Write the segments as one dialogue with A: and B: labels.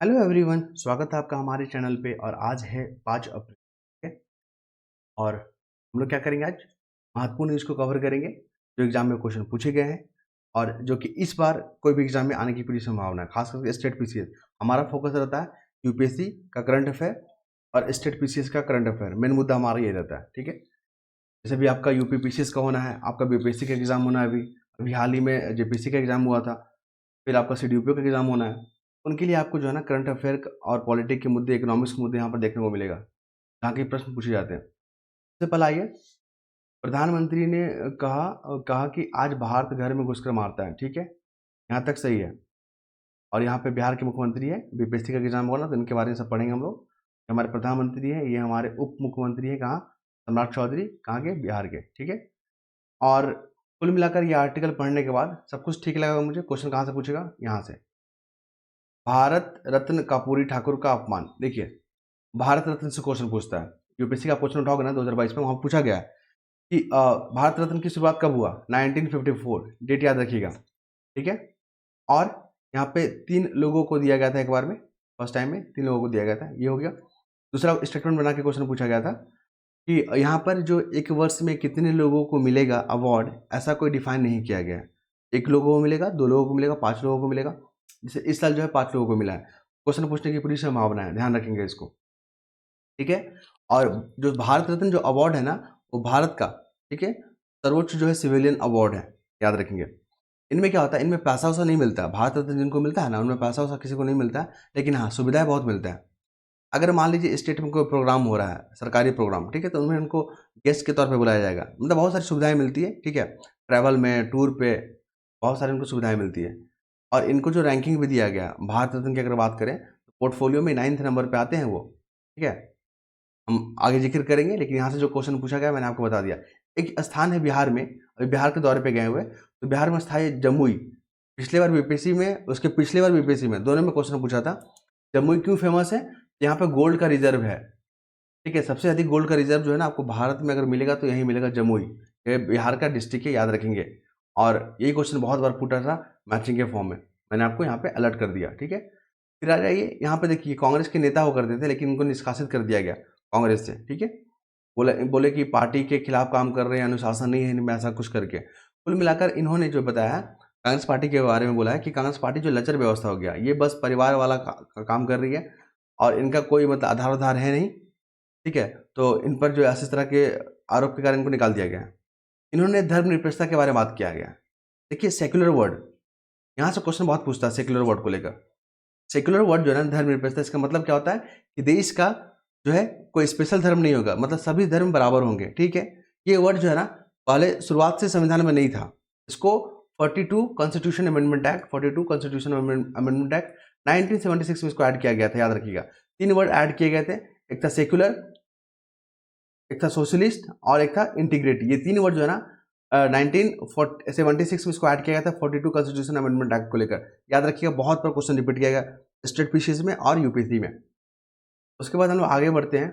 A: Hello everyone, स्वागत है आपका हमारे चैनल पे। और आज है 5 अप्रैल। ठीक है। और हम लोग क्या करेंगे आज? महत्वपूर्ण न्यूज़ को कवर करेंगे जो एग्जाम में क्वेश्चन पूछे गए हैं और जो कि इस बार कोई भी एग्जाम में आने की पूरी संभावना है, खास करके स्टेट पीसीएस। हमारा फोकस रहता है यूपीएससी का करंट अफेयर और स्टेट पीसीएस का करंट अफेयर। मेन मुद्दा हमारा ये रहता है। ठीक है। जैसे भी आपका यूपी पीसीएस का होना है, आपका बीपीएससी का एग्जाम होना है। अभी अभी हाल ही में जेपीएससी का एग्जाम हुआ था, फिर आपका सीडीपीओ का एग्जाम होना है। उनके लिए आपको जो है ना करंट अफेयर और पॉलिटिक्स के मुद्दे, इकोनॉमिक्स के मुद्दे यहाँ पर देखने को मिलेगा, जहाँ के प्रश्न पूछे जाते हैं। सबसे पहला आइए, प्रधानमंत्री ने कहा कहा कि आज भारत घर में घुसकर मारता है। ठीक है, यहाँ तक सही है। और यहाँ पे बिहार के मुख्यमंत्री है, बीपीएससी का एग्जाम होगा ना, तो इनके बारे में सब पढ़ेंगे हम लोग। हमारे प्रधानमंत्री है, ये हमारे उप मुख्यमंत्री है, कहाँ? सम्राट चौधरी। कहाँ के? बिहार के। ठीक है। और कुल मिलाकर ये आर्टिकल पढ़ने के बाद सब कुछ ठीक लगेगा मुझे। क्वेश्चन कहाँ से पूछेगा? यहाँ से। भारत रत्न कर्पूरी ठाकुर का अपमान। देखिए, भारत रत्न से क्वेश्चन पूछता है। यूपीएससी का क्वेश्चन उठाओगे ना 2022 में, वहाँ पूछा गया है कि भारत रत्न की शुरुआत कब हुआ? 1954। डेट याद रखिएगा। ठीक है। और यहाँ पे 3 लोगों को दिया गया था एक बार में, फर्स्ट टाइम में 3 लोगों को दिया गया था। ये हो गया। दूसरा स्टेटमेंट बना के क्वेश्चन पूछा गया था कि यहाँ पर जो एक वर्ष में कितने लोगों को मिलेगा अवार्ड, ऐसा कोई डिफाइन नहीं किया गया है। 1 लोगों को मिलेगा, 2 लोगों को मिलेगा, 5 लोगों को मिलेगा। जैसे इस साल जो है 5 लोगों को मिला है। क्वेश्चन पूछने की पूरी संभावना है, ध्यान रखेंगे इसको। ठीक है। और जो भारत रत्न जो अवार्ड है ना, वो भारत का, ठीक है, सर्वोच्च जो है सिविलियन अवार्ड है, याद रखेंगे। इनमें क्या होता है, इनमें पैसा वैसा नहीं मिलता। भारत रत्न जिनको मिलता है ना, उनमें पैसा वैसा किसी को नहीं मिलता है, लेकिन हाँ सुविधाएं बहुत मिलता है। अगर मान लीजिए स्टेट में कोई प्रोग्राम हो रहा है, सरकारी प्रोग्राम, ठीक है, तो उनमें उनको गेस्ट के तौर पे बुलाया जाएगा। मतलब बहुत सारी सुविधाएं मिलती है। ठीक है। ट्रैवल में, टूर पे बहुत सारी उनको सुविधाएं मिलती है। और इनको जो रैंकिंग भी दिया गया भारत रत्न की, अगर बात करें तो पोर्टफोलियो में 9th नंबर पे आते हैं वो। ठीक है। हम आगे जिक्र करेंगे, लेकिन यहाँ से जो क्वेश्चन पूछा गया मैंने आपको बता दिया। एक स्थान है बिहार में, अभी बिहार के दौरे पे गए हुए, तो बिहार में स्थान है जमुई। पिछले बार बीपीएससी में, उसके पिछले बार बीपीएससी में, दोनों में क्वेश्चन पूछा था। जमुई क्यों फेमस है? यहाँ पे गोल्ड का रिजर्व है। ठीक है। सबसे अधिक गोल्ड का रिजर्व जो है ना, आपको भारत में अगर मिलेगा तो यही मिलेगा, जमुई। ये बिहार का डिस्ट्रिक्ट है, याद रखेंगे। और यही क्वेश्चन बहुत बार पूछा था मैचिंग के फॉर्म में, मैंने आपको यहाँ पे अलर्ट कर दिया। ठीक है। फिर आ जाइए यहाँ पे, देखिए कांग्रेस के नेता हो करते थे, लेकिन उनको निष्कासित कर दिया गया कांग्रेस से। ठीक है। बोले बोले कि पार्टी के खिलाफ काम कर रहे हैं, अनुशासन नहीं है इनमें, ऐसा कुछ करके। कुल मिलाकर इन्होंने जो बताया कांग्रेस पार्टी के बारे में, बोला है कि कांग्रेस पार्टी जो लचर व्यवस्था हो गया, ये बस परिवार वाला काम कर रही है और इनका कोई मतलब आधार उधार है नहीं। ठीक है। तो इन पर जो ऐसे तरह के आरोप के कारण इनको निकाल दिया गया। इन्होंने धर्मनिरपेक्षता के बारे में बात किया गया। देखिए सेक्युलर वर्ड, यहाँ से क्वेश्चन बहुत पूछता है सेक्युलर वर्ड को लेकर। सेक्युलर वर्ड जो है ना, धर्मनिरपेक्षता, इसका मतलब क्या होता है कि देश का जो है कोई स्पेशल धर्म नहीं होगा, मतलब सभी धर्म बराबर होंगे। ठीक है। ये वर्ड जो है ना, पहले शुरुआत से संविधान में नहीं था। इसको 42 constitution amendment act 42 constitution amendment act 1976 में इसको ऐड किया गया था, याद रखिएगा। 3 वर्ड ऐड किए गए थे, एक था सेक्युलर, एक था सोशलिस्ट और एक था इंटीग्रेटी। ये 3 वर्ड जो है ना 1976 में इसको ऐड किया गया था 42 कॉन्स्टिट्यूशन अमेंडमेंट एक्ट को लेकर। याद रखिएगा, बहुत बार क्वेश्चन रिपीट किया गया स्टेट पीसीएस में और यूपीएससी में। उसके बाद हम लोग आगे बढ़ते हैं,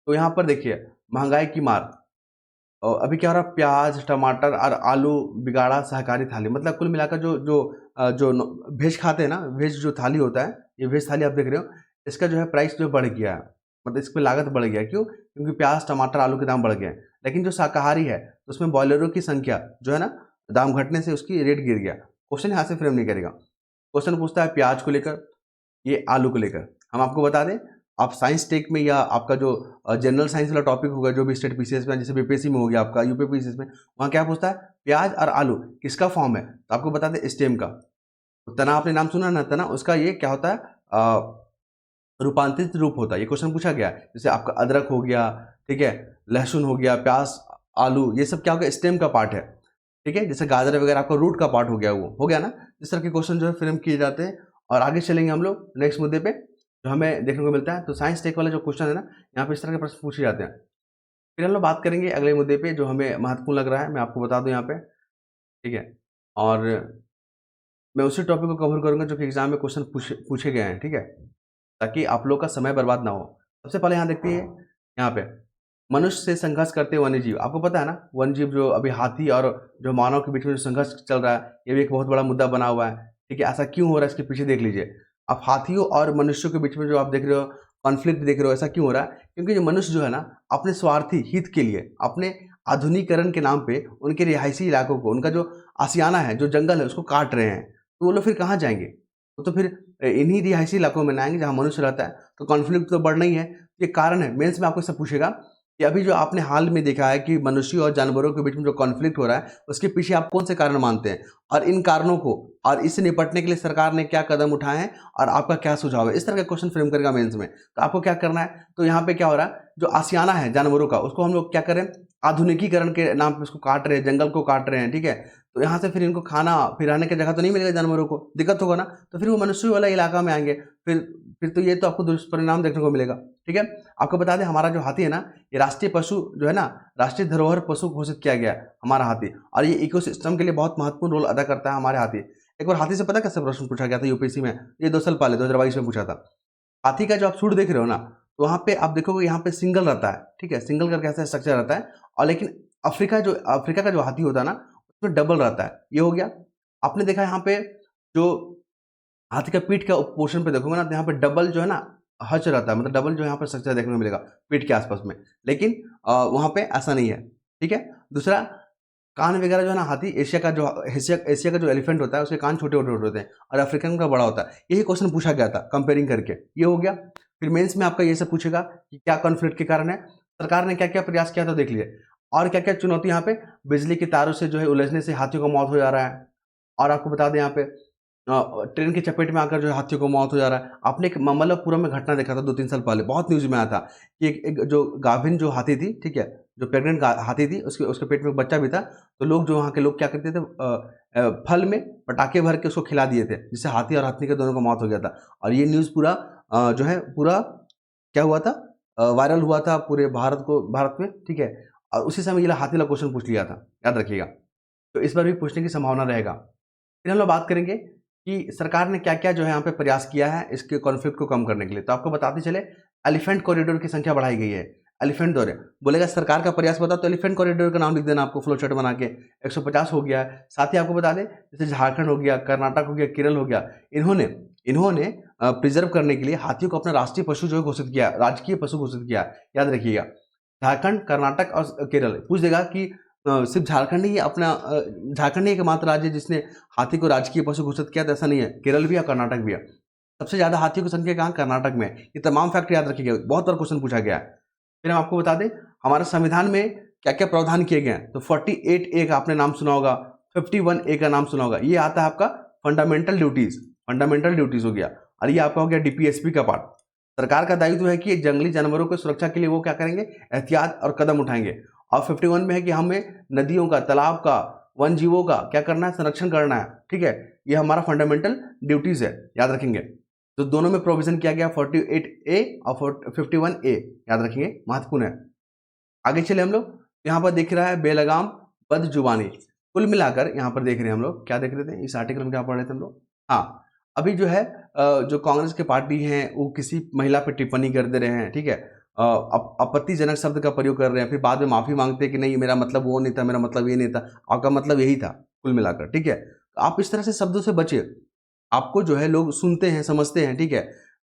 A: तो यहाँ पर देखिए महंगाई की मार। और अभी क्या हो रहा है, प्याज, टमाटर और आलू बिगाड़ा सहकारी थाली। मतलब कुल मिलाकर जो जो जो वेज खाते हैं ना, वेज जो थाली होता है, ये वेज थाली आप देख रहे हो, इसका जो है प्राइस जो बढ़ गया है, मतलब इस पर लागत बढ़ गया है। क्यों? क्योंकि प्याज, टमाटर, आलू के दाम बढ़ गए हैं। लेकिन जो शाकाहारी है, तो उसमें बॉयलरों की संख्या जो है ना, दाम घटने से उसकी रेट गिर गया। क्वेश्चन यहाँ से फ्रेम नहीं करेगा। क्वेश्चन पूछता है प्याज को लेकर, ये आलू को लेकर। हम आपको बता दें, आप साइंस टेक में या आपका जो जनरल साइंस वाला टॉपिक होगा, जो भी स्टेट पीसीएस में, जैसे बीपीएससी में हो गया आपका, यूपी पीसीएस में, वहाँ क्या पूछता है, प्याज और आलू किसका फॉर्म है? तो आपको बता दें स्टेम का। तो तना, आपने नाम सुना ना, तना, उसका ये क्या होता है, रूपांतरित रूप होता है। ये क्वेश्चन पूछा गया। जैसे आपका अदरक हो गया, ठीक है, लहसुन हो गया, प्याज, आलू, ये सब क्या हो गया, स्टेम का पार्ट है। ठीक है। जैसे गाजर वगैरह आपका रूट का पार्ट हो गया, वो हो गया ना। इस तरह के क्वेश्चन जो है फ्रेम किए जाते हैं। और आगे चलेंगे हम लोग नेक्स्ट मुद्दे पे, जो हमें देखने को मिलता है। तो साइंस टेक वाला जो क्वेश्चन है ना, यहाँ पे इस तरह के प्रश्न पूछे जाते हैं। फिर हम लोग बात करेंगे अगले मुद्दे पे, जो हमें महत्वपूर्ण लग रहा है, मैं आपको बता दूं यहाँ पे। ठीक है। और मैं उसी टॉपिक को कवर करूंगा जो कि एग्जाम में क्वेश्चन पूछे गए हैं। ठीक है, ताकि आप लोग का समय बर्बाद ना हो। सबसे पहले यहाँ देखते हैं, यहाँ पे मनुष्य से संघर्ष करते वन्य जीव। आपको पता है ना, वन्य जीव जो अभी हाथी और जो मानव के बीच में जो संघर्ष चल रहा है, ये भी एक बहुत बड़ा मुद्दा बना हुआ है। ठीक है। ऐसा क्यों हो रहा है, इसके पीछे देख लीजिए। आप हाथियों और मनुष्यों के बीच में जो आप देख रहे हो कॉन्फ्लिक्ट देख रहे हो, ऐसा क्यों हो रहा है? क्योंकि जो मनुष्य जो है ना अपने स्वार्थी हित के लिए, अपने आधुनिकीकरण के नाम पे उनके रिहायशी इलाकों को, उनका जो आशियाना है, जो जंगल है, उसको काट रहे हैं। तो वो लोग फिर कहाँ जाएंगे? वो तो फिर इन्हीं रिहायशी इलाकों में ना आएंगे जहाँ मनुष्य रहता है। तो कॉन्फ्लिक्ट तो बढ़ना ही है। ये कारण है। मेंस में आपको इससे पूछेगा कि अभी जो आपने हाल में देखा है कि मनुष्य और जानवरों के बीच में जो कॉन्फ्लिक्ट हो रहा है, उसके पीछे आप कौन से कारण मानते हैं? और इन कारणों को और इससे निपटने के लिए सरकार ने क्या कदम उठाए हैं और आपका क्या सुझाव है? इस तरह का क्वेश्चन फ्रेम करेगा मेंस में। तो आपको क्या करना है? तो यहाँ पे क्या हो रहा है, जो आशियाना है जानवरों का, उसको हम लोग क्या करें, आधुनिकीकरण के नाम पे उसको काट रहे हैं, जंगल को काट रहे हैं, ठीक है। तो यहाँ से फिर इनको खाना फिर रहने की जगह तो नहीं मिलेगा, जानवरों को दिक्कत होगा ना, तो फिर वो मनुष्य वाला इलाका में आएंगे। फिर तो ये तो आपको दुष्परिणाम देखने को मिलेगा, ठीक है। आपको बता दें हमारा जो हाथी है ना, ये राष्ट्रीय पशु जो है ना, राष्ट्रीय धरोहर पशु घोषित किया गया है हमारा हाथी, और ये इकोसिस्टम के लिए बहुत महत्वपूर्ण रोल अदा करता है हमारे हाथी। एक बार हाथी से पता कैसे प्रश्न पूछा गया था यूपीएससी में, ये 2 साल पहले 2022 में पूछा था। हाथी का जो आप सूट देख रहे हो ना, तो वहाँ पे आप देखोगे यहाँ पे सिंगल रहता है, ठीक है, सिंगल करके ऐसा स्ट्रक्चर रहता है। और लेकिन अफ्रीका का जो हाथी होता है ना, उसमें डबल रहता है। ये हो गया। आपने देखा यहाँ पे जो हाथी का पीठ का पोर्शन पे देखोगे ना, तो यहाँ पे डबल जो है ना हच रहता है, मतलब डबल जो यहाँ पर स्ट्रक्चर देखने को मिलेगा पीठ के आसपास में। लेकिन वहाँ पे ऐसा नहीं है, ठीक है। दूसरा, कान वगैरह जो है ना, हाथी एशिया का जो एलिफेंट होता है, उसके कान छोटे छोटे होते हैं और अफ्रीकन का बड़ा होता है। यही क्वेश्चन पूछा गया था कंपेयरिंग करके। ये हो गया। फिर मेंस में आपका ये सब पूछेगा कि क्या कॉन्फ्लिक्ट के कारण है, सरकार ने क्या क्या प्रयास किया, तो देख लीजिए। और क्या क्या चुनौती यहाँ पे, बिजली की तारों से जो है उलझने से हाथियों का मौत हो जा रहा है। और आपको बता दें यहाँ पे ट्रेन की चपेट में आकर जो हाथियों को मौत हो जा रहा है। आपने एक ममल्लपुरम में घटना देखा था 2-3 साल पहले, बहुत न्यूज में आया था कि एक जो गाभिन जो हाथी थी, ठीक है, जो प्रेग्नेंट हाथी थी, उसके पेट में एक बच्चा भी था। तो लोग जो वहाँ के लोग क्या करते थे, फल में पटाखे भर के उसको खिला दिए थे, जिससे हाथी और हाथनी के दोनों का मौत हो गया था। और ये न्यूज़ पूरा जो है पूरा क्या हुआ था, वायरल हुआ था पूरे भारत में, ठीक है। और उसी समय ये हाथी वाला क्वेश्चन पूछ लिया था, याद रखिएगा। तो इस बार भी पूछने की संभावना रहेगा। फिर हम लोग बात करेंगे कि सरकार ने क्या-क्या जो है यहाँ पे प्रयास किया है इसके कॉन्फ्लिक्ट को कम करने के लिए। तो आपको बताते चले, एलिफेंट कॉरिडोर की संख्या बढ़ाई गई है। एलिफेंट दौरे बोलेगा सरकार का प्रयास बताओ, तो एलिफेंट कॉरिडोर का नाम लिख देना आपको फ्लो चार्ट बना के। 150 हो गया है। साथ ही आपको बता दें, जैसे झारखंड हो गया, कर्नाटक हो गया, केरल हो गया, इन्होंने प्रिजर्व करने के लिए हाथियों को अपना राष्ट्रीय पशु जो है घोषित किया, राजकीय पशु घोषित किया। याद रखिएगा, झारखंड, कर्नाटक और केरल पूछ देगा कि सिर्फ झारखंड ही एकमात्र राज्य है जिसने हाथी को राजकीय पशु घोषित किया, तो ऐसा नहीं है, केरल भी है, कर्नाटक भी है। सबसे ज़्यादा हाथियों की संख्या कहाँ, कर्नाटक में। ये तमाम फैक्ट याद रखिएगा, बहुत बार क्वेश्चन पूछा गया है। फिर हम आपको बता दें हमारे संविधान में क्या क्या प्रावधान किए गए हैं। तो 48A का आपने नाम सुना होगा, 51A का नाम सुना होगा। ये आता है आपका फंडामेंटल ड्यूटीज हो गया। और ये आपका हो गया डीपीएसपी का पार्ट। सरकार का दायित्व है कि जंगली जानवरों की सुरक्षा के लिए वो क्या करेंगे, एहतियात और कदम उठाएंगे। और 51 में है कि हमें नदियों का, तालाब का, वन जीवों का क्या करना है, संरक्षण करना है, ठीक है। ये हमारा फंडामेंटल ड्यूटीज है, याद रखेंगे। तो दोनों में प्रोविजन किया गया, 48A और 51A, याद रखेंगे, महत्वपूर्ण है। आगे चले हम लोग, यहाँ पर दिख रहा है बेलगाम बदजुबानी। कुल मिलाकर यहाँ पर देख रहे हैं हम लोग, क्या देख रहे थे इस आर्टिकल में, क्या पढ़ रहे थे हम लोग। हाँ, अभी जो है जो कांग्रेस के पार्टी हैं वो किसी महिला पर टिप्पणी कर दे रहे हैं, ठीक है, आपत्तिजनक शब्द का प्रयोग कर रहे हैं, फिर बाद में माफी मांगते हैं कि नहीं मेरा मतलब वो नहीं था, मेरा मतलब ये नहीं था, आपका मतलब यही था कुल मिलाकर, ठीक है। तो आप इस तरह से शब्दों से बचिए। आपको जो है लोग सुनते हैं, समझते हैं, ठीक है।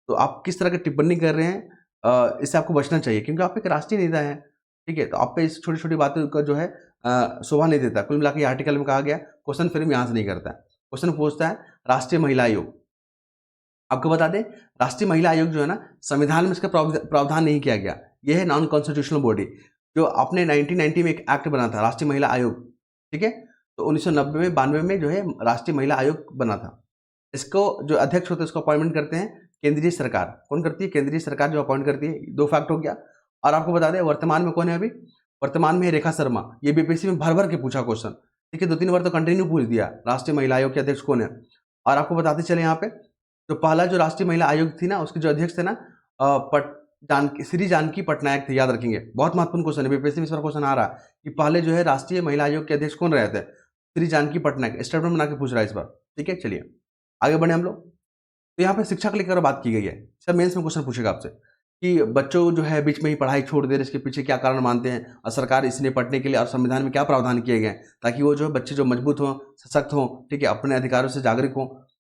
A: तो आप किस तरह की टिप्पणी कर रहे हैं, इससे आपको बचना चाहिए, क्योंकि आप एक राष्ट्रीय नेता हैं, ठीक है। तो आप पे इस छोटी छोटी बातों का जो है शोभा नहीं देता। कुल मिलाकर आर्टिकल में कहा गया, क्वेश्चन फिर यहाँ से नहीं करता है, क्वेश्चन पूछता है राष्ट्रीय महिला आयोग। आपको बता दें, राष्ट्रीय महिला आयोग जो है ना, संविधान में इसका प्रावधान नहीं किया गया। यह है नॉन कॉन्स्टिट्यूशनल बॉडी, जो आपने 1990 में एक एक्ट बना था राष्ट्रीय महिला आयोग, ठीक है। तो 1990 में 92 में जो है राष्ट्रीय महिला आयोग बना था। इसको जो अध्यक्ष होते हैं उसको अपॉइंटमेंट करते हैं केंद्रीय सरकार। कौन करती है, केंद्रीय सरकार जो अपॉइंट करती है। 2 फैक्ट हो गया। और आपको बता दें वर्तमान में कौन है, अभी वर्तमान में है रेखा शर्मा। ये बीपीएससी में भर भर के पूछा क्वेश्चन, ठीक है, 2-3 बार तो कंटिन्यू पूछ दिया राष्ट्रीय महिला आयोग के अध्यक्ष कौन है। और आपको बताते चले यहाँ पे, जो पहला जो राष्ट्रीय महिला आयोग थी ना, उसके जो अध्यक्ष थे ना, श्री जानकी पटनायक थे, याद रखेंगे, बहुत महत्वपूर्ण क्वेश्चन है, बीपीएससी में इस बार क्वेश्चन आ रहा है कि पहले जो है राष्ट्रीय महिला आयोग के अध्यक्ष कौन रहे थे, श्री जानकी पटनायक। स्टेटमेंट बना के पूछ रहा है इस बार, ठीक है। चलिए आगे बढ़े हम लोग। तो यहाँ पे शिक्षा को लेकर बात की गई है। सब मेंस में क्वेश्चन पूछेगा आपसे कि बच्चों जो है बीच में ही पढ़ाई छोड़ दे रहे, इसके पीछे क्या कारण मानते हैं, और सरकार इससे निपटने के लिए और संविधान में क्या प्रावधान किए गए हैं ताकि वो जो है बच्चे जो मजबूत हों, सशक्त हों, ठीक है, अपने अधिकारों से जागरूक हों।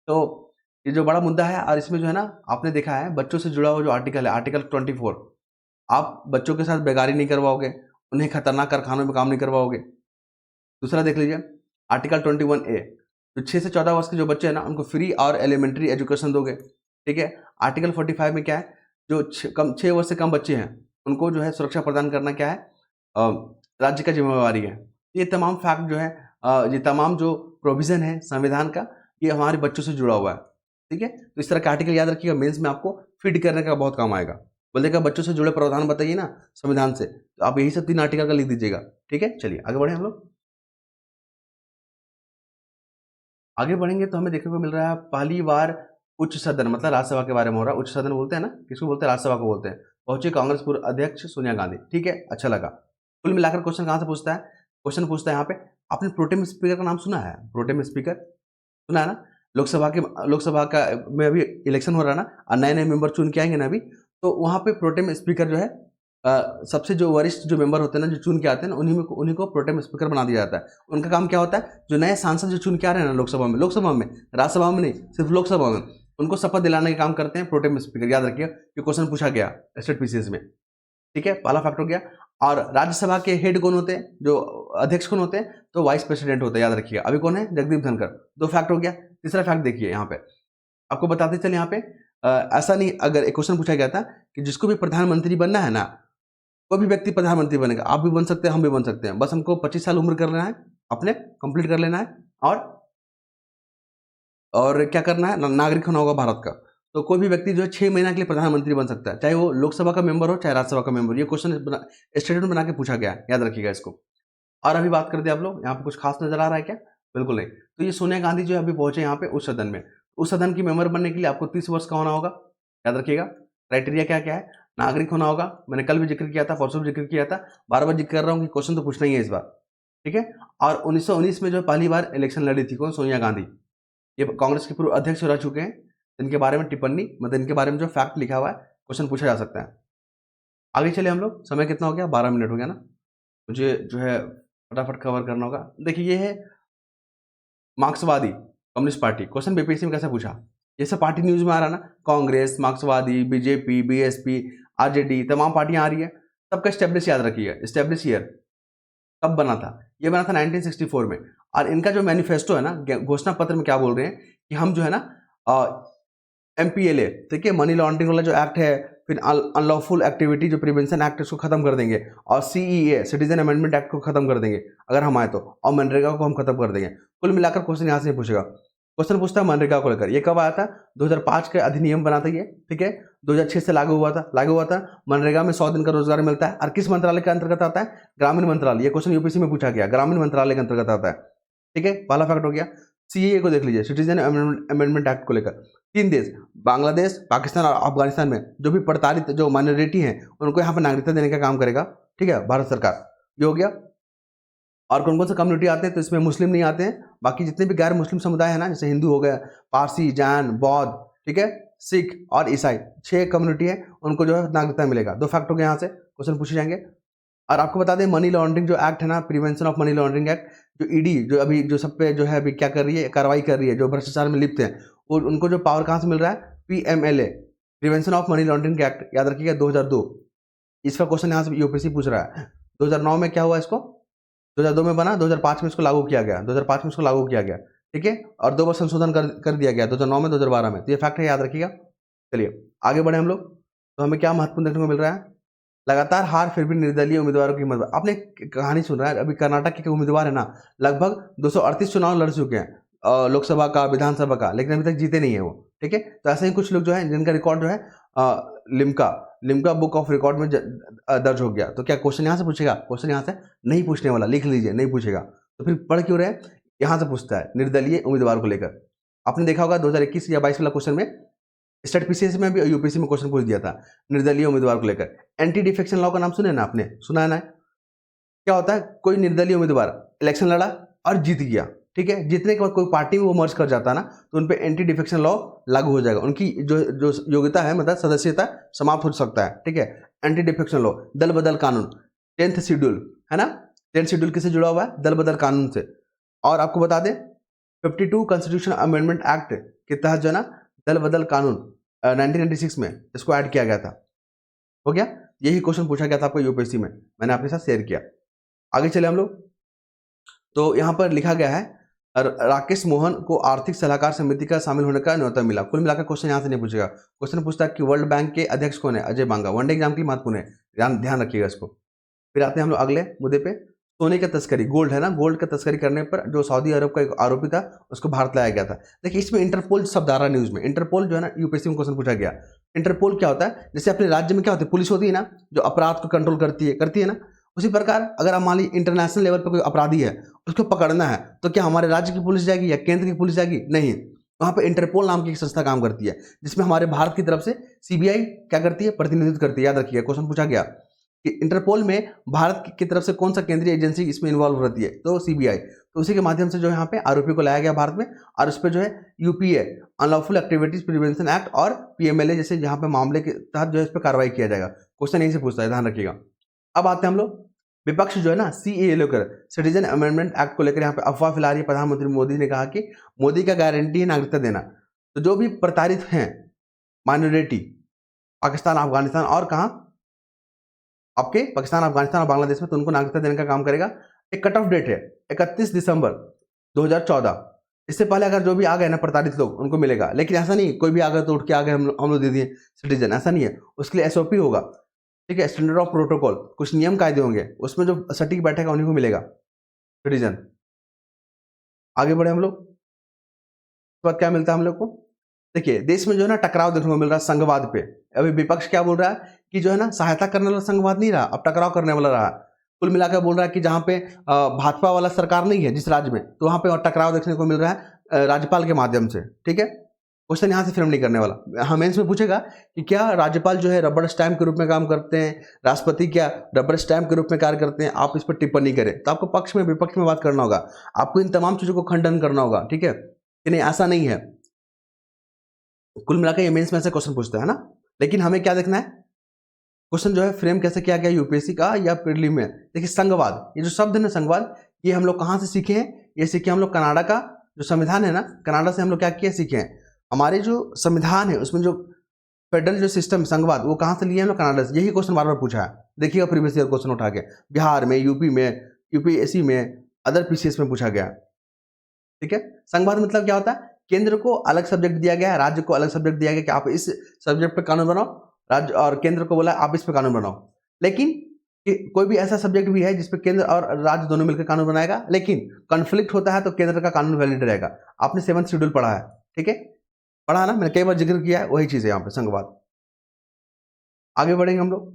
A: तो ये जो बड़ा मुद्दा है, और इसमें जो है ना आपने देखा है बच्चों से जुड़ा हुआ जो आर्टिकल है, आर्टिकल 24, आप बच्चों के साथ बेगारी नहीं करवाओगे, उन्हें खतरनाक कारखानों में काम नहीं करवाओगे। दूसरा देख लीजिए आर्टिकल 21A, जो 6 से 14 वर्ष के जो बच्चे हैं ना उनको फ्री और एलिमेंट्री एजुकेशन दोगे, ठीक है। आर्टिकल 45 में क्या है, जो 6 वर्ष से कम बच्चे हैं उनको जो है सुरक्षा प्रदान करना क्या है, राज्य का जिम्मेवारी है। ये तमाम फैक्ट जो है, ये तमाम जो प्रोविज़न है संविधान का, ये हमारे बच्चों से जुड़ा हुआ है, ठीक है। तो इस तरह के आर्टिकल याद रखिएगा, मेंस में आपको फिट करने का बहुत काम आएगा। बोलेगा बच्चों से जुड़े प्रावधान बताइए ना संविधान से, तो आप यही सब 3 आर्टिकल का लिख दीजिएगा, ठीक है। चलिए आगे बढ़े हम लोग। आगे बढ़ेंगे तो हमें देखने को मिल रहा है पहली बार उच्च सदन, मतलब राज्यसभा के बारे में हो रहा है। उच्च सदन बोलते हैं ना, किसको बोलते हैं, राज्यसभा को बोलते हैं। पहुंचे कांग्रेस पूर्व अध्यक्ष सोनिया गांधी, ठीक है, अच्छा लगा। कुल मिलाकर क्वेश्चन कहाँ से पूछता है, क्वेश्चन पूछता है यहाँ पे, आपने प्रोटेम स्पीकर का नाम सुना है, प्रोटेम स्पीकर सुना है ना। लोकसभा का में अभी इलेक्शन हो रहा है ना, और नए नए मेंबर चुन के आएंगे ना अभी, तो वहाँ पे प्रोटेम स्पीकर जो है, सबसे जो वरिष्ठ जो मेंबर होते हैं ना, जो चुन के आते हैं ना, उन्हीं को प्रोटेम स्पीकर बना दिया जाता है। उनका काम क्या होता है, जो नए सांसद जो चुन के आ रहे हैं ना लोकसभा में, राज्यसभा में नहीं, सिर्फ लोकसभा में, उनको शपथ दिलाने का काम करते हैं प्रोटेम स्पीकर। याद रखिए, ये क्वेश्चन पूछा गया स्टेट पीसीएस में, ठीक है, पहला फैक्ट हो गया। और राज्यसभा के हेड कौन होते हैं, जो अध्यक्ष कौन होते हैं, तो वाइस प्रेसिडेंट होते हैं, याद रखिएगा। अभी कौन है, जगदीप धनखड़। 2 फैक्ट हो गया। तीसरा फैक्ट देखिए यहाँ पे, आपको बताते चले यहाँ पे, ऐसा नहीं, अगर एक क्वेश्चन पूछा गया था कि जिसको भी प्रधानमंत्री बनना है ना, कोई भी व्यक्ति प्रधानमंत्री बनेगा, आप भी बन सकते हैं, हम भी बन सकते हैं, बस हमको 25 साल उम्र कर लेना है, अपने कंप्लीट कर लेना है, और क्या करना है, नागरिक होना होगा भारत का। तो कोई भी व्यक्ति जो है 6 महीना के लिए प्रधानमंत्री बन सकता है, चाहे वो लोकसभा का मेंबर हो चाहे राज्यसभा का मेंबर। ये क्वेश्चन स्टेटमेंट बना के पूछा गया है, याद रखिएगा इसको। और अभी बात कर दे आप लोग, यहाँ पे कुछ खास नजर आ रहा है क्या, बिल्कुल नहीं। तो ये सोनिया गांधी जो है अभी पहुंचे यहाँ पे उस सदन में। उस सदन की मेंबर बनने के लिए आपको 30 वर्ष का होना होगा, याद रखिएगा। क्राइटेरिया क्या क्या है, नागरिक होना होगा, मैंने कल भी जिक्र किया था, परसों भी जिक्र किया था, बार बार जिक्र कर रहा हूँ कि क्वेश्चन तो पूछना ही है इस बार, ठीक है। और 1919 में जो पहली बार इलेक्शन लड़ी थी, कौन, सोनिया गांधी। ये कांग्रेस के पूर्व अध्यक्ष रह चुके हैं। इनके बारे में टिप्पणी, मतलब इनके बारे में जो फैक्ट लिखा हुआ है, क्वेश्चन पूछा जा सकता है। आगे चले हम लोग, समय कितना हो गया, 12 मिनट हो गया ना, मुझे जो है फटाफट कवर करना होगा। देखिए ये है मार्क्सवादी कम्युनिस्ट पार्टी। क्वेश्चन बीपीएससी में कैसे पूछा, ये सब पार्टी न्यूज में आ रहा है ना, कांग्रेस, मार्क्सवादी, बीजेपी, बीएसपी, आरजेडी, तमाम पार्टियां आ रही है। सबका स्टेब्लिश याद रखिए, स्टेब्लिश ईयर कब बना था, ये बना था 1964 में। और इनका जो मैनिफेस्टो है ना, घोषणा पत्र में क्या बोल रहे हैं कि हम जो है ना MPLA, ठीक है, मनी लॉन्ड्रिंग वाला जो एक्ट है, फिर अनलॉफुल एक्टिविटी जो प्रिवेंशन एक्ट, इसको खत्म कर देंगे, और CEA, सिटीजन अमेंडमेंट एक्ट को खत्म कर देंगे अगर हम आए तो, और मनरेगा को हम खत्म कर देंगे। कुल मिलाकर क्वेश्चन यहाँ से पूछेगा, क्वेश्चन पूछता है मनरेगा को लेकर, ये कब आया था, 2005 का अधिनियम बना था ये, ठीक है, 2006 से लागू हुआ था। मनरेगा में 100 दिन का रोजगार मिलता है, और किस मंत्रालय के अंतर्गत आता है, ग्रामीण मंत्रालय। ये क्वेश्चन यूपीएससी में पूछा गया, ग्रामीण मंत्रालय के अंतर्गत आता है, ठीक है, पहला फैक्ट हो गया। CEA को देख लीजिए, सिटीजन अमेंडमेंट एक्ट को लेकर 3 देश, बांग्लादेश, पाकिस्तान और अफगानिस्तान में जो भी प्रताड़ित जो माइनॉरिटी हैं उनको यहाँ पर नागरिकता देने का काम करेगा, ठीक है, भारत सरकार। ये हो गया। और कौन कौन से कम्युनिटी आते हैं, तो इसमें मुस्लिम नहीं आते हैं, बाकी जितने भी गैर मुस्लिम समुदाय है ना, जैसे हिंदू हो गया, पारसी, जैन, बौद्ध, ठीक है, सिख और ईसाई, 6 कम्युनिटी है, उनको जो है नागरिकता मिलेगा। 2 फैक्ट हो गए, यहाँ से क्वेश्चन पूछे जाएंगे। और आपको बता दें, मनी लॉन्ड्रिंग जो एक्ट है ना, prevention of money laundering act, जो ईडी जो अभी जो सब पे जो है अभी क्या कर रही है, कार्रवाई कर रही है, जो भ्रष्टाचार में लिप्त हैं, और उनको जो पावर कहाँ से मिल रहा है, PMLA, prevention of money laundering act, याद रखिएगा 2002। इसका क्वेश्चन यहाँ से यूपीएससी पूछ रहा है। 2009 में क्या हुआ, इसको 2002 में बना, 2005 में इसको लागू किया गया, 2005 में इसको लागू किया गया, ठीक है, और 2 बार संशोधन कर दिया गया, 2009 में, 2012 में। तो ये फैक्ट है, याद रखिएगा। चलिए आगे बढ़े हम लोग, तो हमें क्या महत्वपूर्ण देखने को मिल रहा है, लगातार हार फिर भी निर्दलीय उम्मीदवारों की हिम्मत। आपने कहानी सुन रहा है, अभी कर्नाटक के उम्मीदवार है ना, लगभग 238 चुनाव लड़ चुके हैं, लोकसभा का, विधानसभा का, लेकिन अभी तक जीते नहीं है वो, ठीक है। तो ऐसे ही कुछ लोग जो है जिनका रिकॉर्ड जो है लिम्का बुक ऑफ रिकॉर्ड में दर्ज हो गया। तो क्या क्वेश्चन यहाँ से पूछेगा, क्वेश्चन यहाँ से नहीं पूछने वाला, लिख लीजिए, नहीं पूछेगा। तो फिर पढ़ क्यों रहे, यहाँ से पूछता है निर्दलीय उम्मीदवार को लेकर। आपने देखा होगा 2021 या 22 वाला क्वेश्चन में, स्टेट पीसीएस में भी, यूपीएससी में क्वेश्चन पूछ दिया था निर्दलीय उम्मीदवार को लेकर। एंटी डिफेक्शन लॉ का नाम सुने ना आपने, सुना है ना। क्या होता है, कोई निर्दलीय उम्मीदवार इलेक्शन लड़ा और जीत गया, ठीक है, जीतने के बाद कोई पार्टी में वो मर्ज कर जाता है ना, तो उन पे एंटी डिफेक्शन लॉ लागू हो जाएगा, उनकी जो योग्यता है, मतलब सदस्यता समाप्त हो सकता है, ठीक है। एंटी डिफेक्शन लॉ, दल बदल कानून, 10th शेड्यूल है ना, 10th शेड्यूल किससे जुड़ा हुआ है, दल बदल कानून से। और आपको बता दें 52 कॉन्स्टिट्यूशन अमेंडमेंट एक्ट के तहत जो है ना, दल बदल कानून 1996 में इसको ऐड किया गया था। हो गया, यही क्वेश्चन पूछा गया था आपको यूपीएससी में, मैंने आपके साथ शेयर किया। आगे चले हम लोग, तो यहाँ पर लिखा गया है राकेश मोहन को आर्थिक सलाहकार समिति का शामिल होने का न्योता मिला। कुल मिलाकर क्वेश्चन यहाँ से नहीं पूछेगा, क्वेश्चन पूछता है कि वर्ल्ड बैंक के अध्यक्ष कौन है? अजय बांगा। वनडे एग्जाम के लिए महत्वपूर्ण है, ध्यान रखिएगा इसको। फिर आते हैं हम लोग अगले मुद्दे पे, सोने का तस्करी, गोल्ड है ना, गोल्ड का तस्करी करने पर जो सऊदी अरब का एक आरोपी था उसको भारत लाया गया था। देखिए इसमें इंटरपोल शब्द आ रहा है न्यूज में, इंटरपोल जो है ना यूपीएससी में क्वेश्चन पूछा गया। इंटरपोल क्या होता है? जैसे अपने राज्य में क्या होती है, पुलिस होती है ना, जो अपराध को कंट्रोल करती है ना, उसी प्रकार अगर मान लीजिए इंटरनेशनल लेवल पर कोई अपराधी है, उसको पकड़ना है, तो क्या हमारे राज्य की पुलिस जाएगी या केंद्र की पुलिस जाएगी? नहीं, वहां पे इंटरपोल नाम की एक संस्था काम करती है, जिसमें हमारे भारत की तरफ से सीबीआई क्या करती है, प्रतिनिधित्व करती है। याद रखिएगा, क्वेश्चन पूछा गया कि इंटरपोल में भारत की तरफ से कौन सा केंद्रीय एजेंसी इसमें इन्वॉल्व रहती है, तो सीबीआई। तो उसी के माध्यम से जो यहाँ पे आरोपी को लाया गया भारत में, और उस पर जो है UPA unlawful activities prevention act और पीएमएलए जैसे यहाँ पे मामले के तहत जो है इस पर कार्रवाई किया जाएगा। क्वेश्चन यहीं से पूछता है, ध्यान रखिएगा। अब आते हैं हम लोग, विपक्ष जो है ना सीएए लेकर, सिटीजन अमेंडमेंट एक्ट को लेकर यहाँ पे अफवाह फैला रही है। प्रधानमंत्री मोदी ने कहा कि मोदी का गारंटी है नागरिकता देना, तो जो भी प्रताड़ित हैं माइनॉरिटी, पाकिस्तान, अफगानिस्तान और कहाँ, आपके पाकिस्तान, अफगानिस्तान और बांग्लादेश में, तो उनको नागरिकता देने का काम करेगा। एक कट ऑफ डेट है 31 दिसंबर 2014। इससे पहले अगर जो भी आ गए ना प्रताड़ित लोग, उनको मिलेगा। लेकिन ऐसा नहीं कोई भी आ गए तो उठ के आ गए हम लोग दे दिए सिटीजन, ऐसा नहीं है। उसके लिए एसओपी होगा, ठीक है, स्टैंडर्ड ऑफ प्रोटोकॉल, कुछ नियम कायदे होंगे, उसमें जो सटीक बैठेगा उन्हीं को मिलेगा सिटीजन। आगे बढ़े हम लोग, उसके बाद क्या मिलता है हम लोग को? देखिए देश में जो है ना टकराव देखने को मिल रहा है संघवाद पे। अभी विपक्ष क्या बोल रहा है कि जो है ना सहायता करने वाला संघवाद नहीं रहा, अब टकराव करने वाला रहा। कुल मिलाकर बोल रहा है कि जहां पे भाजपा वाला सरकार नहीं है जिस राज्य में, तो वहां पे टकराव देखने को मिल रहा है राज्यपाल के माध्यम से, ठीक है। क्वेश्चन यहाँ से फ्रेम नहीं करने वाला, हाँ मेंस में पूछेगा कि क्या राज्यपाल जो है रबर स्टैम्प के रूप में काम करते हैं, राष्ट्रपति क्या रबर स्टैम्प के रूप में कार्य करते हैं, आप इस पर टिप्पणी करें। तो आपको पक्ष में विपक्ष में बात करना होगा, आपको इन तमाम चीजों को खंडन करना होगा, ठीक है कि नहीं, ऐसा नहीं है। कुल मिलाकर ये मेंस में ऐसे क्वेश्चन पूछता है ना, लेकिन हमें क्या देखना है, क्वेश्चन जो है फ्रेम कैसे किया गया यूपीएससी का या प्रीलिम में। देखिए संघवाद, ये जो शब्द है ना संघवाद, ये हम लोग कहाँ से सीखे हैं? ये सीखे हम लोग कनाडा का जो संविधान है ना, कनाडा से हम लोग क्या किए सीखे हैं। हमारे जो संविधान है उसमें जो फेडरल जो सिस्टम संघवाद, वो कहाँ से लिए हम लोग? कनाडा से। यही क्वेश्चन बार बार पूछा है, देखिएगा प्रीवियस ईयर क्वेश्चन उठा के, बिहार में, यूपी में, यूपीएससी में, अदर पीसीएस में पूछा गया, ठीक है। संघवाद मतलब क्या होता है? केंद्र को अलग सब्जेक्ट दिया गया है, राज्य को अलग सब्जेक्ट दिया गया कि आप इस सब्जेक्ट पे कानून बनाओ, राज्य और केंद्र को बोला आप इस पे कानून बनाओ। लेकिन कोई भी ऐसा सब्जेक्ट भी है जिसपे केंद्र और राज्य दोनों मिलकर कानून बनाएगा, लेकिन कॉन्फ्लिक्ट होता है तो केंद्र का कानून वैलिड रहेगा। आपने 7th शेड्यूल पढ़ा है, ठीक है, पढ़ा ना, मैंने कई बार जिक्र किया है, वही चीज है यहाँ पे संघवाद। आगे बढ़ेंगे हम लोग,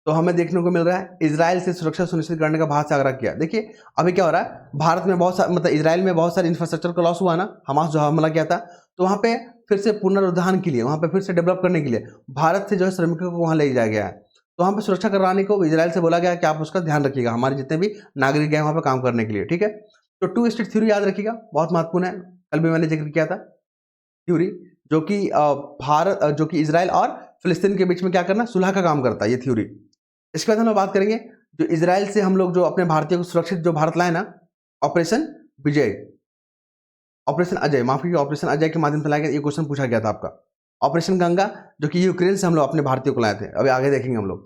A: तो हमें देखने को मिल रहा है इजराइल से सुरक्षा सुनिश्चित करने का भारत से आग्रह किया। देखिए अभी क्या हो रहा है, भारत में बहुत सारा मतलब इजराइल में बहुत सारे इंफ्रास्ट्रक्चर का लॉस हुआ ना, हमास जो हमला किया था, तो वहाँ पे फिर से पुनरुद्धार के लिए, वहाँ पे फिर से डेवलप करने के लिए भारत से जो है श्रमिकों को वहाँ ले जाया गया है। तो वहाँ पे सुरक्षा कराने को इजराइल से बोला गया कि आप उसका ध्यान रखिएगा, हमारे जितने भी नागरिक हैं वहाँ पे काम करने के लिए, ठीक है। तो 2 स्टेट थ्योरी याद रखिएगा, बहुत महत्वपूर्ण है, कल भी मैंने जिक्र किया था थ्योरी, जो कि भारत जो कि इजराइल और फिलिस्तीन के बीच में क्या करना, सुलह का काम करता है ये थ्योरी। इसके बाद हम लोग बात करेंगे जो इजराइल से हम लोग जो अपने भारतीय को सुरक्षित जो भारत लाए ना, ऑपरेशन विजय, ऑपरेशन अजय, माफ कीजिए, ऑपरेशन अजय के माध्यम से लाया गया। ये क्वेश्चन पूछा गया था आपका। ऑपरेशन गंगा जो कि यूक्रेन से हम लोग अपने भारतीयों को लाए थे, अभी आगे देखेंगे हम लोग।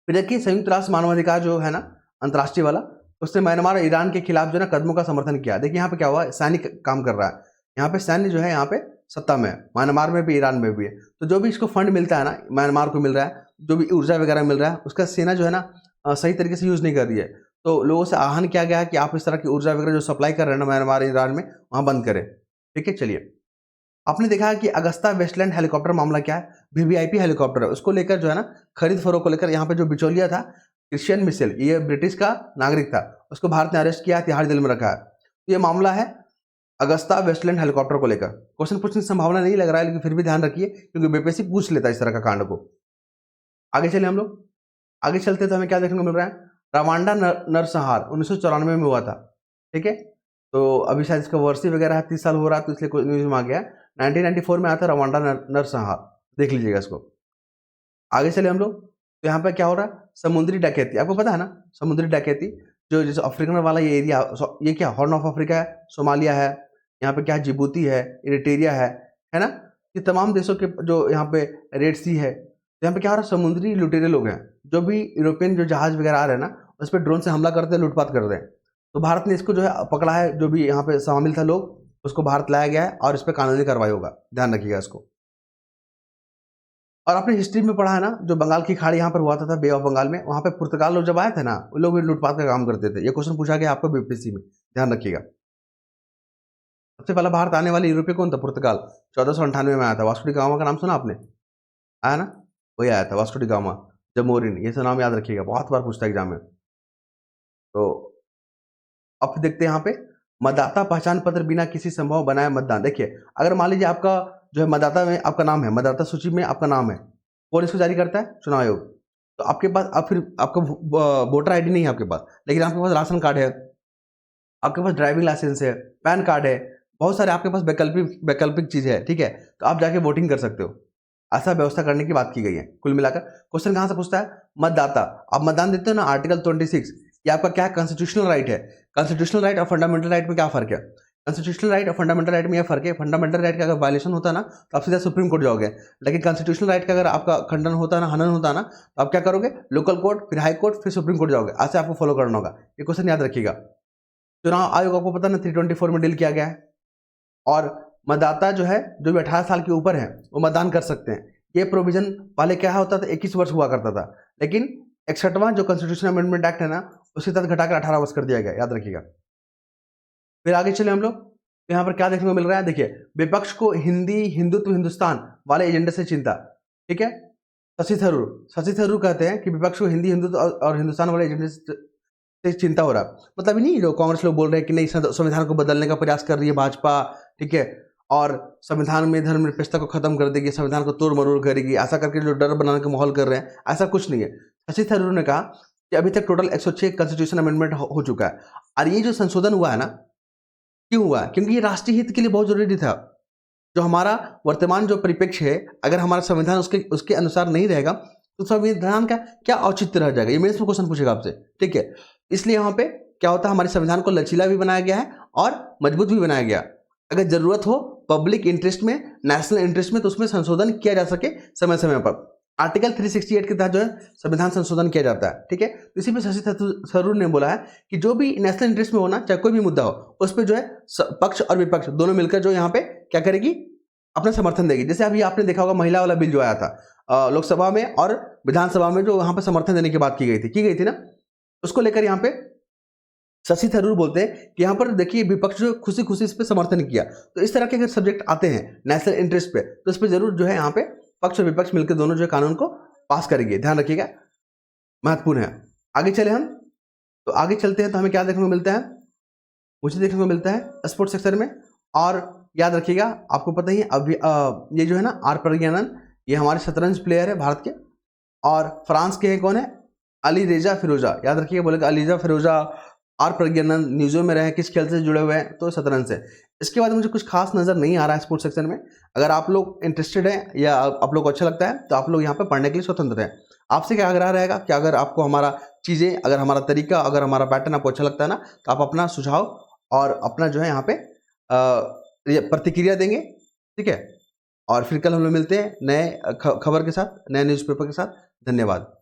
A: फिर देखिए संयुक्त राष्ट्र मानवाधिकार जो है ना अंतर्राष्ट्रीय वाला, उसने म्यांमार और ईरान के खिलाफ जो है ना कदमों का समर्थन किया। देखिए यहाँ पे क्या हुआ, सैनिक काम कर रहा है, यहाँ पे सैन्य जो है यहाँ पे सत्ता में है, म्यांमार में भी ईरान में भी है। तो जो भी इसको फंड मिलता है ना, म्यांमार को मिल रहा है, जो भी ऊर्जा वगैरह मिल रहा है, उसका सेना जो है ना सही तरीके से यूज नहीं कर रही है। तो लोगों से आह्वान किया गया है कि आप इस तरह की ऊर्जा वगैरह जो सप्लाई कर रहे हैं ना म्यांमार ईरान में, वहाँ बंद करें, ठीक है। चलिए, आपने देखा है कि अगस्ता वेस्टलैंड हेलीकॉप्टर मामला क्या है, वीवीआईपी हेलीकॉप्टर है, उसको लेकर जो है ना खरीद फरोख्त को लेकर यहाँ पे जो बिचौलिया था क्रिश्चियन मिशेल, ये ब्रिटिश का नागरिक था, उसको भारत ने अरेस्ट किया, तिहाड़ जेल में रखा है। तो ये मामला है अगस्ता वेस्टलैंड हेलीकॉप्टर को लेकर। क्वेश्चन पूछने की संभावना नहीं लग रहा है, लेकिन फिर भी ध्यान रखिए क्योंकि बीपीएससी पूछ लेता है इस तरह का कांड को। आगे चले हम लोग, आगे चलते तो हमें क्या देखने को मिल रहा है, रवांडा नरसंहार 1994 में हुआ था, ठीक है। तो अभी शायद इसका वर्षी वगैरह है, 30 साल हो रहा है, तो इसलिए न्यूज में आ गया। 1994 में आया था रवांडा नरसंहार, देख लीजिएगा इसको। आगे चले हम लोग, तो यहाँ पे क्या हो रहा है, समुद्री डकैती, आपको पता है ना समुद्री डकैती, जो जैसे अफ्रीकन वाला ये एरिया, ये क्या हॉर्न ऑफ अफ्रीका है, सोमालिया है, यहाँ पे क्या है, जिबूती है, इरिट्रिया है, है ना। ये तमाम देशों के जो यहाँ पे रेड सी है, तो यहाँ पे क्या हो रहा है, समुद्री लुटेरे लोग हैं, जो भी यूरोपियन जो जहाज वगैरह आ रहे हैं ना, उस पर ड्रोन से हमला करते हैं, लूटपाट कर रहे हैं। तो भारत ने इसको जो है पकड़ा है, जो भी यहाँ पे शामिल था लोग, उसको भारत लाया गया है और इस पर कानूनी कार्रवाई होगा, ध्यान रखिएगा इसको। और आपने हिस्ट्री में पढ़ा है ना, जो बंगाल की खाड़ी यहाँ पर हुआ था बे ऑफ बंगाल में, वहाँ पे पुर्तगाल लोग जब आए थे ना, वो लोग भी लूटपाट का काम करते थे। ये क्वेश्चन पूछा गया आपको बीपीएससी में, ध्यान रखिएगा। सबसे पहला भारत आने वाले यूरोपीय कौन था, पुर्तगाल। 1498 में आया था। वास्को डी गामा का नाम सुना आपने, आया ना, वही आया था वास्को डी गामा, जमोरिन, ये सब नाम याद रखिएगा, बहुत बार पूछता है एग्जाम में। तो अब देखते हैं यहाँ पे, मतदाता पहचान पत्र बिना किसी संभव बनाए मतदान। देखिए, अगर मान लीजिए आपका जो है मतदाता में आपका नाम है, मतदाता सूची में आपका नाम है, कौन इसको जारी करता है, चुनाव आयोग। तो आपके पास अब फिर आपका वोटर आईडी नहीं है आपके पास, लेकिन आपके पास राशन कार्ड है, आपके पास ड्राइविंग लाइसेंस है, पैन कार्ड है, बहुत सारे आपके पास वैकल्पिक चीज़ें है, ठीक है। तो आप जाके वोटिंग कर सकते हो, ऐसा व्यवस्था करने की बात की गई है। कुल मिलाकर क्वेश्चन कहाँ से पूछता है, मतदाता, आप मतदान देते हो ना, आर्टिकल 26, ये आपका क्या कॉन्स्टिट्यूशनल राइट है। कॉन्स्टिट्यूशनल राइट और फंडामेंटल राइट में क्या फर्क है, कॉन्स्टिट्यूशनल राइट और फंडामेंटल राइट में यह फर्क है, फंडामेंटल राइट का अगर वायलेशन होता है ना, तो आप सीधा सुप्रीम कोर्ट जाओगे, लेकिन कॉन्स्टिट्यूशनल राइट का अगर आपका खंडन होता है ना, हनन होता है ना, तो आप क्या करोगे, लोकल कोर्ट, फिर हाई कोर्ट, फिर सुप्रीम कोर्ट जाओगे। ऐसे आपको फॉलो करना होगा, ये क्वेश्चन याद रखिएगा। चुनाव आयोग आपको पता ना 324 में डील किया गया है, और मतदाता जो है, जो भी 18 साल के ऊपर है, वो मतदान कर सकते हैं। ये प्रोविजन पहले क्या होता था, 21 वर्ष हुआ करता था, लेकिन 61वां जो कॉन्स्टिट्यूशन अमेंडमेंट एक्ट है ना, उसके तहत घटाकर 18 वर्ष कर दिया गया, याद रखिएगा। फिर आगे चले हम लोग, तो यहाँ पर क्या देखने को मिल रहा है, देखिए, विपक्ष को हिंदी, हिंदुत्व, हिंदुस्तान वाले एजेंडे से चिंता, ठीक है। शशि थरूर कहते हैं कि विपक्ष को हिंदी, हिंदुत्व और हिंदुस्तान वाले एजेंडे से चिंता हो रहा है। मतलब ही नहीं, जो कांग्रेस लोग बोल रहे हैं कि नहीं, संविधान को बदलने का प्रयास कर रही है भाजपा, ठीक है, और संविधान में धर्मनिरपेक्षता को खत्म कर देगी, संविधान को तोड़ मरोड़ करेगी, ऐसा करके जो डर बनाने का माहौल कर रहे हैं, ऐसा कुछ नहीं है। शशि थरूर ने कहा कि अभी तक टोटल 106 कॉन्स्टिट्यूशन अमेंडमेंट हो चुका है, और ये जो संशोधन हुआ है ना, क्यों हुआ है, क्योंकि ये राष्ट्रीय हित के लिए बहुत जरूरी था। जो हमारा वर्तमान जो परिप्रेक्ष्य है, अगर हमारा संविधान उसके अनुसार नहीं रहेगा, तो संविधान का क्या औचित्य रह जाएगा, ये मेरे से क्वेश्चन पूछेगा आपसे, ठीक है। इसलिए यहाँ पे क्या होता है, हमारे संविधान को लचीला भी बनाया गया है और मजबूत भी बनाया गया। अगर जरूरत हो पब्लिक इंटरेस्ट में, नेशनल इंटरेस्ट में, तो उसमें संशोधन किया जा सके समय समय पर। आर्टिकल 368 के तहत जो है संविधान संशोधन किया जाता है, ठीक है। तो इसी पे शशि थरूर ने बोला है कि जो भी नेशनल इंटरेस्ट में होना, चाहे कोई भी मुद्दा हो, उस पर जो है पक्ष और विपक्ष दोनों मिलकर जो यहाँ पे क्या करेगी, अपना समर्थन देगी। जैसे अभी आपने देखा होगा महिला वाला बिल जो आया था लोकसभा में और विधानसभा में, जो यहाँ पे समर्थन देने की बात की गई थी ना, उसको लेकर यहाँ पे शशि थरूर बोलते हैं कि यहाँ पर देखिए, विपक्ष जो खुशी खुशी इस पर समर्थन किया। तो इस तरह के अगर सब्जेक्ट आते हैं नेशनल इंटरेस्ट पे, तो इस पर जरूर जो है यहाँ पे पक्ष और विपक्ष मिलकर दोनों जो है कानून को पास करेंगे, ध्यान रखिएगा, महत्वपूर्ण है। आगे चले हम, तो आगे चलते हैं, तो हमें क्या देखने को मिलता है, मुझे देखने को मिलता है स्पोर्ट्स सेक्टर में। और याद रखिएगा, आपको पता ही है अभी ये जो है ना आर प्रज्ञानंद, ये हमारे शतरंज प्लेयर है भारत के, और फ्रांस के हैं कौन है, अली रेजा फिरोजा, याद रखिएगा, बोलेगा अली रेजा फिरोजा, आर प्रज्ञानंद न्यूज़ों में रहे, किस खेल से जुड़े हुए हैं, तो शतरंज से। इसके बाद मुझे कुछ खास नज़र नहीं आ रहा है स्पोर्ट्स सेक्शन में। अगर आप लोग इंटरेस्टेड हैं या आप लोग को अच्छा लगता है, तो आप लोग यहाँ पे पढ़ने के लिए स्वतंत्र हैं। आपसे क्या आग्रह रहेगा कि अगर आपको हमारा चीज़ें, अगर हमारा तरीका, अगर हमारा पैटर्न आपको अच्छा लगता है ना, तो आप अपना सुझाव और अपना जो है यहाँ पे प्रतिक्रिया देंगे, ठीक है। और फिर कल हम लोग मिलते हैं नए खबर के साथ, नए न्यूज़पेपर के साथ। धन्यवाद।